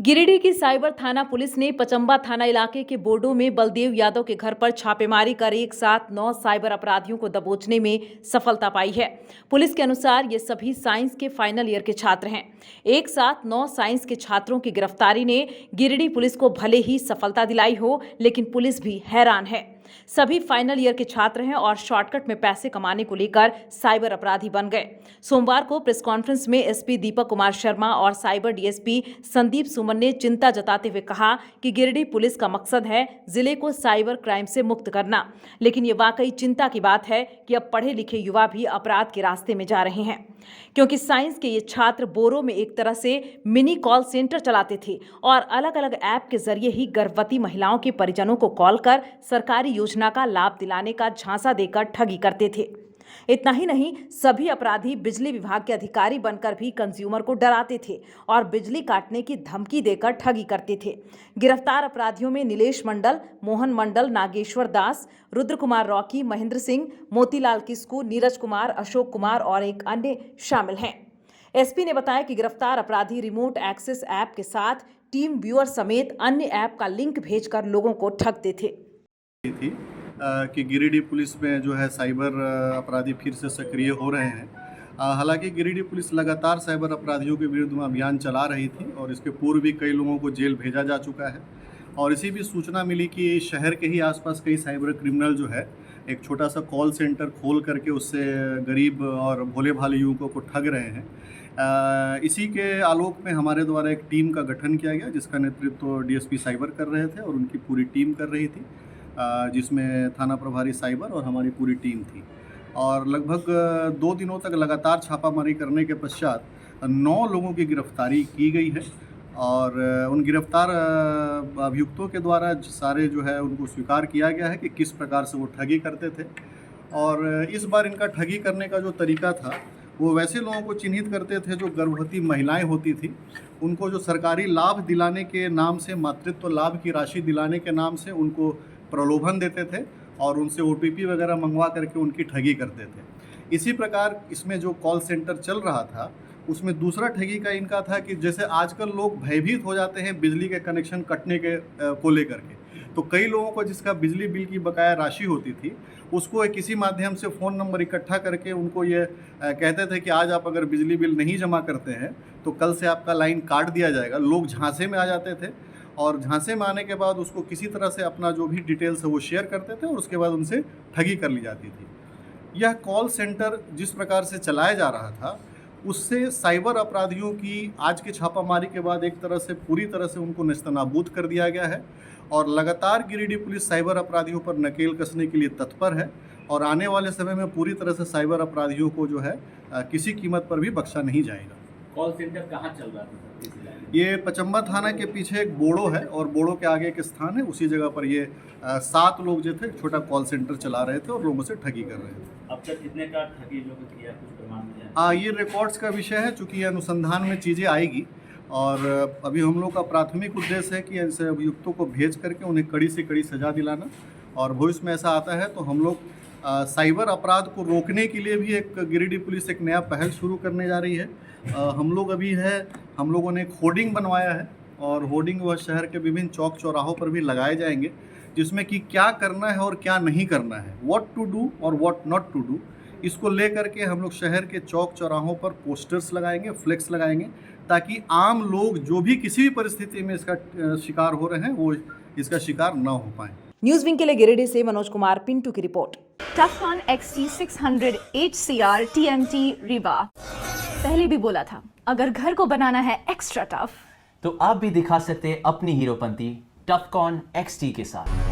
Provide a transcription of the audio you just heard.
गिरिडीह की साइबर थाना पुलिस ने पचंबा थाना इलाके के बोर्डो में बलदेव यादव के घर पर छापेमारी कर एक साथ 9 साइबर अपराधियों को दबोचने में सफलता पाई है। पुलिस के अनुसार ये सभी साइंस के फाइनल ईयर के छात्र हैं। एक साथ 9 साइंस के छात्रों की गिरफ्तारी ने गिरिडीह पुलिस को भले ही सफलता दिलाई हो, लेकिन पुलिस भी हैरान है। सभी फाइनल ईयर के छात्र हैं और शॉर्टकट में पैसे कमाने को लेकर साइबर अपराधी बन गए। सोमवार को प्रेस कॉन्फ्रेंस में एसपी दीपक कुमार शर्मा और साइबर डीएसपी संदीप सुमन ने चिंता जताते हुए कहा कि गिरिडीह पुलिस का मकसद है जिले को साइबर क्राइम से मुक्त करना, लेकिन ये वाकई चिंता की बात है कि अब पढ़े लिखे युवा भी अपराध के रास्ते में जा रहे हैं, क्योंकि साइंस के ये छात्र बोरो में एक तरह से मिनी कॉल सेंटर चलाते थे और अलग अलग ऐप के जरिए ही गर्भवती महिलाओं के परिजनों को कॉल कर सरकारी योजना का लाभ दिलाने का झांसा देकर ठगी करते थे। इतना ही नहीं, सभी अपराधी बिजली विभाग के अधिकारी बनकर भी कंज्यूमर को डराते थे और बिजली काटने की धमकी देकर ठगी करते थे। गिरफ्तार अपराधियों में नीलेश मंडल, मोहन मंडल, नागेश्वर दास, रुद्र कुमार रॉकी, महेंद्र सिंह, मोतीलाल किस्कू, नीरज कुमार, अशोक कुमार और एक अन्य शामिल हैं। एसपी ने बताया कि गिरफ्तार अपराधी रिमोट एक्सेस ऐप के साथ टीम व्यूअर समेत अन्य ऐप का लिंक भेजकर लोगों को ठगते थे। कि गिरिडीह पुलिस में जो है साइबर अपराधी फिर से सक्रिय हो रहे हैं। हालांकि गिरिडीह पुलिस लगातार साइबर अपराधियों के विरुद्ध में अभियान चला रही थी और इसके पूर्व भी कई लोगों को जेल भेजा जा चुका है और इसी भी सूचना मिली कि शहर के ही आसपास कई साइबर क्रिमिनल जो है एक छोटा सा कॉल सेंटर खोल करके उससे गरीब और भोले भाले युवकों को ठग रहे हैं। इसी के आलोक में हमारे द्वारा एक टीम का गठन किया गया, जिसका नेतृत्व डीएसपी साइबर कर रहे थे और उनकी पूरी टीम कर रही थी, जिसमें थाना प्रभारी साइबर और हमारी पूरी टीम थी। और लगभग 2 दिनों तक लगातार छापामारी करने के पश्चात 9 लोगों की गिरफ्तारी की गई है और उन गिरफ्तार अभियुक्तों के द्वारा सारे जो है उनको स्वीकार किया गया है कि किस प्रकार से वो ठगी करते थे। और इस बार इनका ठगी करने का जो तरीका था वो वैसे लोगों को चिन्हित करते थे जो गर्भवती महिलाएं होती थी, उनको जो सरकारी लाभ दिलाने के नाम से, मातृत्व लाभ की राशि दिलाने के नाम से उनको प्रलोभन देते थे और उनसे ओटीपी वगैरह मंगवा करके उनकी ठगी करते थे। इसी प्रकार इसमें जो कॉल सेंटर चल रहा था उसमें दूसरा ठगी का इनका था कि जैसे आजकल लोग भयभीत हो जाते हैं बिजली के कनेक्शन कटने के को लेकर के, तो कई लोगों को जिसका बिजली बिल की बकाया राशि होती थी उसको किसी माध्यम से फ़ोन नंबर इकट्ठा करके उनको ये कहते थे कि आज आप अगर बिजली बिल नहीं जमा करते हैं तो कल से आपका लाइन काट दिया जाएगा। लोग झांसे में आ जाते थे और झांसे में आने के बाद उसको किसी तरह से अपना जो भी डिटेल्स है वो शेयर करते थे और उसके बाद उनसे ठगी कर ली जाती थी। यह कॉल सेंटर जिस प्रकार से चलाया जा रहा था उससे साइबर अपराधियों की आज के छापामारी के बाद एक तरह से पूरी तरह से उनको नेस्तनाबूद कर दिया गया है और लगातार गिरिडीह पुलिस साइबर अपराधियों पर नकेल कसने के लिए तत्पर है और आने वाले समय में पूरी तरह से साइबर अपराधियों को जो है किसी कीमत पर भी बख्शा नहीं जाएगा। कॉल सेंटर कहाँ चल रहा था? ये पचंबा थाना के पीछे एक बोड़ो है और बोड़ो के आगे एक स्थान है, उसी जगह पर ये 7 लोग जो थे छोटा कॉल सेंटर चला रहे थे और लोगों से ठगी कर रहे थे। अब तक कितने का ठगी लोग किया, कुछ प्रमाण मिला? ये रिकॉर्ड्स का विषय है, चूँकि ये अनुसंधान में चीज़ें आएगी और अभी हम लोग का प्राथमिक उद्देश्य है कि ऐसे अभियुक्तों को भेज करके उन्हें कड़ी से कड़ी सजा दिलाना और भविष्य में ऐसा आता है तो हम लोग साइबर अपराध को रोकने के लिए भी एक गिरिडीह पुलिस एक नया पहल शुरू करने जा रही है। हम लोगों ने एक होर्डिंग बनवाया है और होर्डिंग वह शहर के विभिन्न चौक चौराहों पर भी लगाए जाएंगे, जिसमें कि क्या करना है और क्या नहीं करना है, व्हाट टू डू और व्हाट नॉट टू डू। इसको लेकर के हम लोग शहर के चौक चौराहों पर पोस्टर्स लगाएंगे, फ्लेक्स लगाएंगे, ताकि आम लोग जो भी किसी भी परिस्थिति में इसका शिकार हो रहे हैं वो इसका शिकार न हो पाएं। न्यूज़ विंग के लिए गिरिडीह से मनोज कुमार पिंटू की report. टफकॉन XT600 HCR TMT Rewa. पहले भी बोला था, अगर घर को बनाना है एक्स्ट्रा टफ तो आप भी दिखा सकते हैं अपनी हीरोपंती टफकॉन XT के साथ।